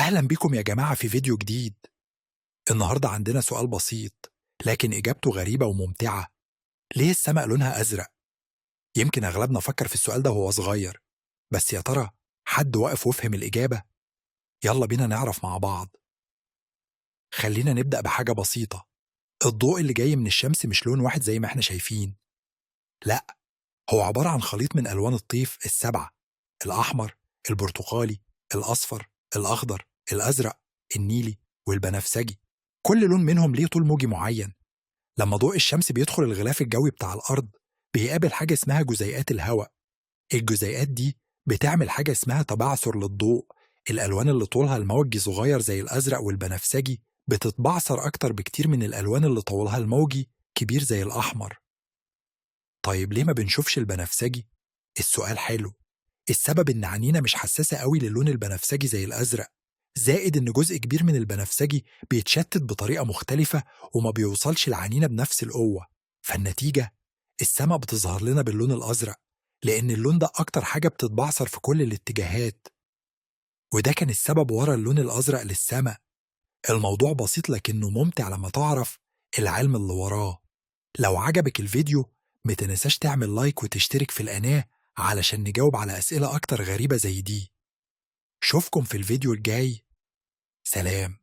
أهلا بكم يا جماعة في فيديو جديد. النهاردة عندنا سؤال بسيط لكن إجابته غريبة وممتعة. ليه السماء لونها أزرق؟ يمكن أغلبنا فكر في السؤال ده وهو صغير، بس يا ترى حد وقف وفهم الإجابة؟ يلا بينا نعرف مع بعض. خلينا نبدأ بحاجة بسيطة. الضوء اللي جاي من الشمس مش لون واحد زي ما احنا شايفين، لا، هو عبارة عن خليط من ألوان الطيف السبعة: الأحمر، البرتقالي، الأصفر، الأخضر، الأزرق، النيلي، والبنفسجي. كل لون منهم ليه طول موجي معين. لما ضوء الشمس بيدخل الغلاف الجوي بتاع الأرض بيقابل حاجة اسمها جزيئات الهواء. الجزيئات دي بتعمل حاجة اسمها تبعثر للضوء. الألوان اللي طولها الموجي صغير زي الأزرق والبنفسجي بتتبعثر أكتر بكتير من الألوان اللي طولها الموجي كبير زي الأحمر. طيب ليه ما بنشوفش البنفسجي؟ السؤال حلو. السبب إن عينينا مش حساسة قوي للون البنفسجي زي الأزرق، زائد إن جزء كبير من البنفسجي بيتشتت بطريقة مختلفة وما بيوصلش لعينينا بنفس القوة. فالنتيجة، السما بتظهر لنا باللون الأزرق لأن اللون ده أكتر حاجة بتتبعثر في كل الاتجاهات. وده كان السبب ورا اللون الأزرق للسما. الموضوع بسيط لكنه ممتع لما تعرف العلم اللي وراه. لو عجبك الفيديو متنساش تعمل لايك وتشترك في القناة علشان نجاوب على أسئلة أكتر غريبة زي دي. شوفكم في الفيديو الجاي. سلام.